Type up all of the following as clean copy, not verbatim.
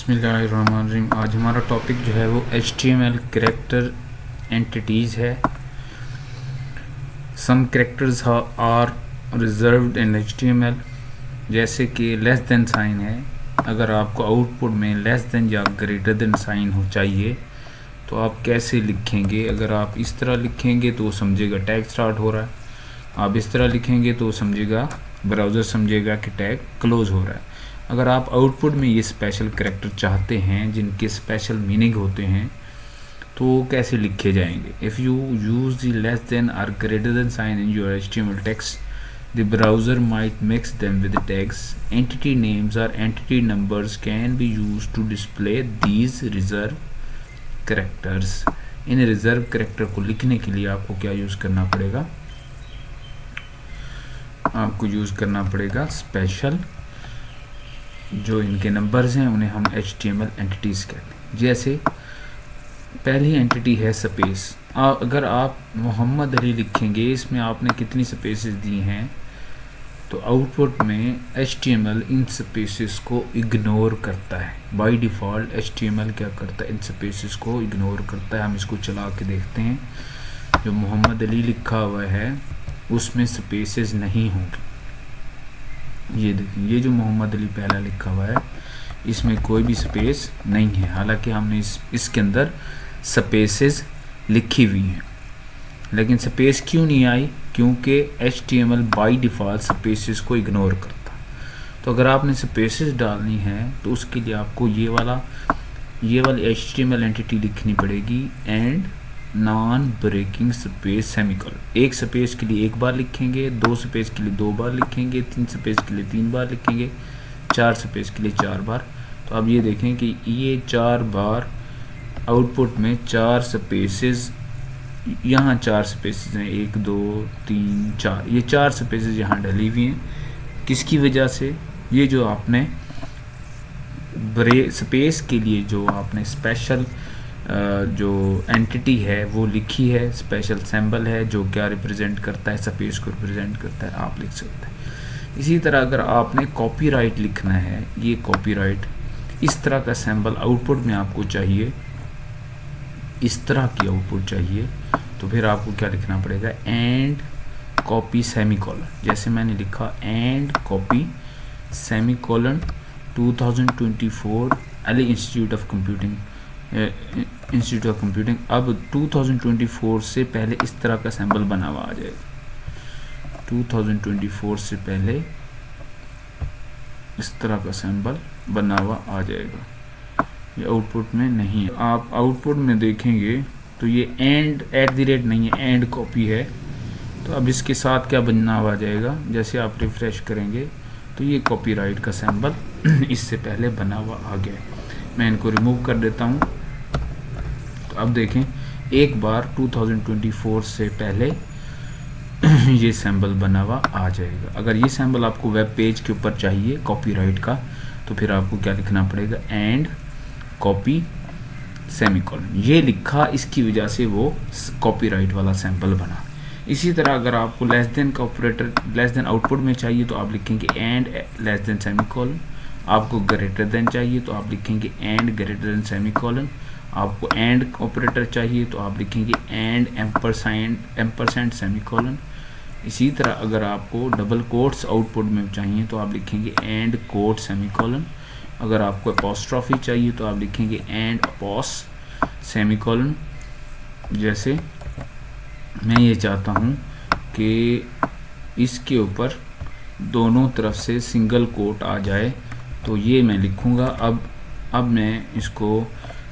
बिस्मिल्लाहिर्रहमानिर्रहीम। आज हमारा टॉपिक जो है वो HTML कैरेक्टर एंटिटीज़ है। Some characters are reserved in HTML, जैसे कि लेस देन साइन है। अगर आपको आउटपुट में लेस देन या ग्रेटर देन साइन हो चाहिए तो आप कैसे लिखेंगे? अगर आप इस तरह लिखेंगे तो समझेगा टैग स्टार्ट हो रहा है, आप इस तरह लिखेंगे तो समझेगा, ब्राउज़र समझेगा कि टैग क्लोज हो रहा है। अगर आप आउटपुट में ये स्पेशल कैरेक्टर चाहते हैं जिनके स्पेशल मीनिंग होते हैं तो कैसे लिखे जाएंगे? If you use the less than और greater than sign in your HTML text, the browser might mix them with tags. Entity names or entity numbers can be used to display these reserved characters. In reserve character को लिखने के लिए आपको क्या use करना पड़ेगा? आपको use करना पड़ेगा स्पेशल, जो इनके नंबर्स हैं उन्हें हम HTML एंटिटीज़ कहते हैं। जैसे पहली एंटिटी है स्पेस। अगर आप मोहम्मद अली लिखेंगे, इसमें आपने कितनी स्पेसेस दी हैं, तो आउटपुट में HTML इन स्पेसेस को इग्नोर करता है। बाय डिफ़ॉल्ट HTML क्या करता है? इन स्पेसेस को इग्नोर करता है। हम इसको चला के देखते हैं। जो मोहम्मद अली लिखा हुआ है उसमें स्पेसेस नहीं होंगे। ये देखिए, ये जो मोहम्मद अली पहला लिखा हुआ है इसमें कोई भी स्पेस नहीं है, हालांकि हमने इसके अंदर स्पेसेस लिखी हुई हैं। लेकिन स्पेस क्यों नहीं आई? क्योंकि HTML बाय डिफ़ॉल्ट स्पेसेस को इग्नोर करता। तो अगर आपने स्पेसेस डालनी है तो उसके लिए आपको ये वाली HTML एंटिटी लिखनी पड़ेगी, and non breaking space semicolon. एक स्पेस के लिए एक बार लिखेंगे, दो स्पेस के लिए दो बार लिखेंगे, तीन स्पेस के लिए तीन बार लिखेंगे, चार स्पेस के लिए चार बार। तो अब ये देखें कि ये चार बार आउटपुट में चार स्पेसेस, यहाँ चार स्पेसेस हैं, एक दो तीन चार, ये चार स्पेसेस यहाँ डली हुई हैं। किसकी वजह से? ये जो आपने स्पेस के लिए जो आपने स्पेशल जो एंटिटी है वो लिखी है, स्पेशल सिंबल है जो क्या रिप्रेजेंट करता है, स्पेस को रिप्रेजेंट करता है, आप लिख सकते हैं। इसी तरह अगर आपने कॉपीराइट लिखना है, ये कॉपीराइट, इस तरह का सिंबल आउटपुट में आपको चाहिए, इस तरह की आउटपुट चाहिए, तो फिर आपको क्या लिखना पड़ेगा? And copy semicolon. जैसे मैंने लिखा एंड कॉपी सेमीकोलन 2024 एली इंस्टीट्यूट ऑफ कंप्यूटिंग। अब 2024 से पहले इस तरह का सिंबल बना हुआ आ जाएगा। 2024 से पहले इस तरह का सिंबल बना हुआ आ जाएगा। ये आउटपुट में नहीं है। आप आउटपुट में देखेंगे तो ये एंड @ नहीं है, एंड कॉपी है। तो अब इसके साथ क्या बनना हुआ आ जाएगा? जैसे आप रिफ्रेश करेंगे तो ये कॉपीराइट का सिंबल इससे पहले बना हुआ आ गया है। मैं इनको रिमूव कर देता हूँ। तो अब देखें, एक बार 2024 से पहले ये सिंबल बना हुआ आ जाएगा। अगर ये सिंबल आपको वेब पेज के ऊपर चाहिए कॉपीराइट का, तो फिर आपको क्या लिखना पड़ेगा? And copy semicolon. ये लिखा, इसकी वजह से वो कॉपीराइट वाला सिंबल बना। इसी तरह अगर आपको लेस देन का ऑपरेटर लेस देन आउटपुट में चाहिए तो आप लिखेंगे एंड लेस देन सेमीकोलन। आपको ग्रेटर देन चाहिए तो आप लिखेंगे एंड ग्रेटर देन सेमीकोलन। आपको एंड ऑपरेटर चाहिए तो आप लिखेंगे एंड एम्परसेंड सेमीकोलन। इसी तरह अगर आपको डबल कोट्स आउटपुट में चाहिए तो आप लिखेंगे एंड कोट सेमीकोलन। अगर आपको अपॉस्ट्रॉफी चाहिए तो आप लिखेंगे एंड अपोस सेमीकोलन। जैसे मैं ये चाहता हूँ कि इसके ऊपर दोनों तरफ से सिंगल कोट आ जाए, तो ये मैं लिखूँगा। अब मैं इसको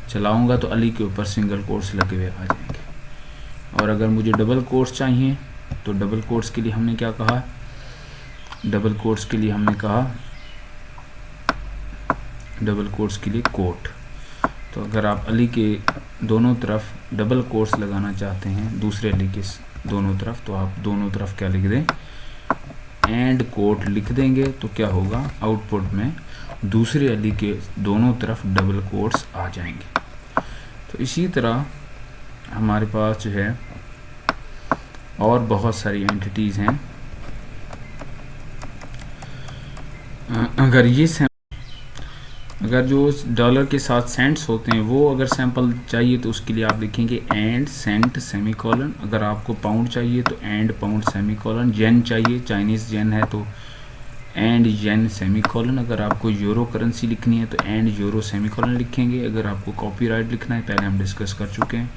चलाऊँगा तो अली के ऊपर सिंगल कोट्स लगे हुए आ जाएंगे। और अगर मुझे डबल कोट्स चाहिए तो डबल कोट्स के लिए हमने क्या कहा? डबल कोट्स के लिए हमने कहा डबल कोट्स के लिए कोट। तो अगर आप अली के दोनों तरफ डबल कोट्स लगाना चाहते हैं, दूसरे अली के दोनों तरफ, तो आप दोनों तरफ क्या लिख दें? एंड कोट लिख देंगे। तो क्या होगा? आउटपुट में दूसरे अली के दोनों तरफ डबल कोट्स आ जाएंगे। तो इसी तरह हमारे पास जो है और बहुत सारी एंटिटीज़ हैं। अगर ये अगर जो डॉलर के साथ सेंट्स होते हैं वो अगर सैंपल चाहिए तो उसके लिए आप लिखेंगे एंड सेंट सेमीकोलन। अगर आपको पाउंड चाहिए तो एंड पाउंड सेमीकोलन। येन चाहिए, चाइनीज़ येन है तो एंड येन सेमीकोलन। अगर आपको यूरो करेंसी लिखनी है तो एंड यूरो सेमीकोलन लिखेंगे। अगर आपको कॉपीराइट लिखना है, पहले हम डिस्कस कर चुके हैं।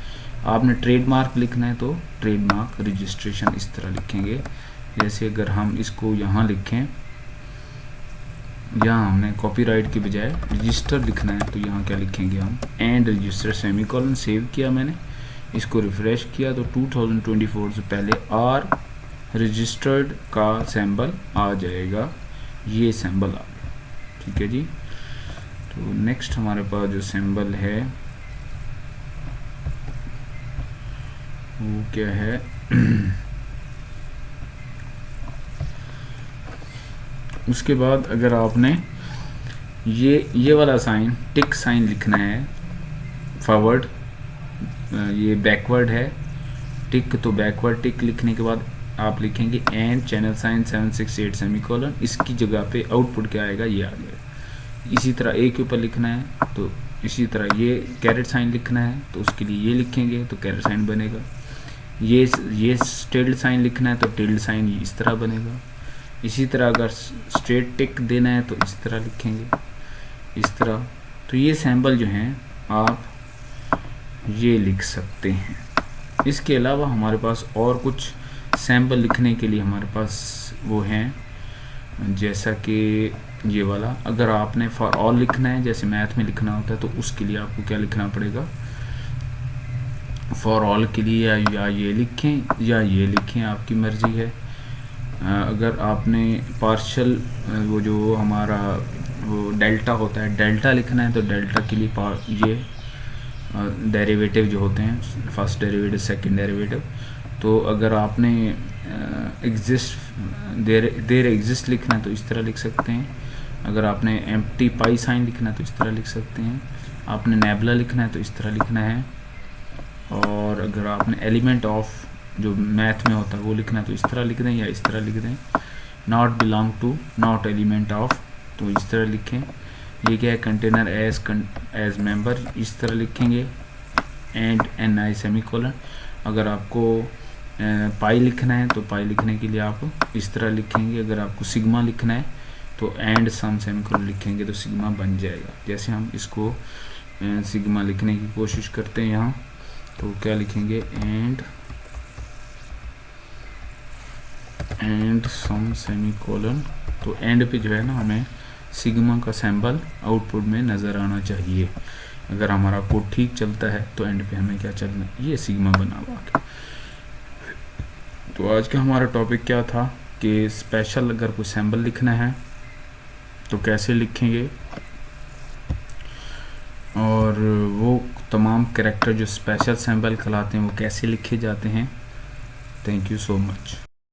आपने ट्रेडमार्क लिखना है तो ट्रेडमार्क रजिस्ट्रेशन इस तरह लिखेंगे। जैसे अगर हम इसको यहाँ लिखें, यहाँ हमने कॉपीराइट के बजाय रजिस्टर लिखना है तो यहाँ क्या लिखेंगे हम, एंड रजिस्टर सेमीकोलन। सेव किया मैंने, इसको रिफ्रेश किया तो 2024 से पहले आर रजिस्टर्ड का सैम्बल आ जाएगा। ये सैम्बल आ गया, ठीक है जी। तो नेक्स्ट हमारे पास जो सैम्बल है वो क्या है उसके बाद अगर आपने ये वाला साइन, टिक साइन लिखना है फॉरवर्ड, ये बैकवर्ड है टिक, तो बैकवर्ड टिक लिखने के बाद आप लिखेंगे एंड चैनल साइन 768 सेमीकोलन। इसकी जगह पे आउटपुट क्या आएगा, ये आ गया। इसी तरह ए के ऊपर लिखना है तो इसी तरह ये कैरेट साइन लिखना है तो उसके लिए ये लिखेंगे तो कैरेट साइन बनेगा। ये टिल्ड साइन लिखना है तो टिल्ड साइन इस तरह बनेगा। इसी तरह अगर स्ट्रेट टिक देना है तो इस तरह लिखेंगे, इस तरह। तो ये सैम्बल जो हैं आप ये लिख सकते हैं। इसके अलावा हमारे पास और कुछ सैम्पल लिखने के लिए हमारे पास वो हैं, जैसा कि ये वाला। अगर आपने फॉर ऑल लिखना है जैसे मैथ में लिखना होता है तो उसके लिए आपको क्या लिखना पड़ेगा, फॉर ऑल के लिए या ये लिखें या ये लिखें, आपकी मर्ज़ी है। अगर आपने पार्शल वो जो हमारा वो डेल्टा होता है, डेल्टा लिखना है तो डेल्टा के लिए ये डेरिवेटिव जो होते हैं, फर्स्ट डेरिवेटिव सेकंड डेरिवेटिव। तो अगर आपने देर एग्जिस्ट लिखना है तो इस तरह लिख सकते हैं। अगर आपने एम्प्टी पाई साइन लिखना है तो इस तरह लिख सकते हैं। आपने नेबुला लिखना है तो इस तरह लिखना है। और अगर आपने एलिमेंट ऑफ जो मैथ में होता है वो लिखना है तो इस तरह लिख दें या इस तरह लिख दें। Not belong to, not element of, तो इस तरह लिखें। ये क्या है, कंटेनर एज मेंबर, इस तरह लिखेंगे। And N I semicolon. अगर आपको पाई लिखना है तो पाई लिखने के लिए आप इस तरह लिखेंगे। अगर आपको सिग्मा लिखना है तो एंड सम सेमीकोलन लिखेंगे तो सिग्मा बन जाएगा। जैसे हम इसको सिग्मा लिखने की कोशिश करते हैं यहाँ, तो क्या लिखेंगे, एंड सम सेमीकोलन। तो एंड पे जो है ना हमें सिग्मा का सैम्बल आउटपुट में नज़र आना चाहिए। अगर हमारा कोड ठीक चलता है तो एंड पे हमें क्या चलना है, ये सिग्मा बना हुआ है। तो आज का हमारा टॉपिक क्या था कि स्पेशल अगर कोई सैम्बल लिखना है तो कैसे लिखेंगे, और वो तमाम कैरेक्टर जो स्पेशल सैम्बल कहलाते हैं वो कैसे लिखे जाते हैं। Thank you so much.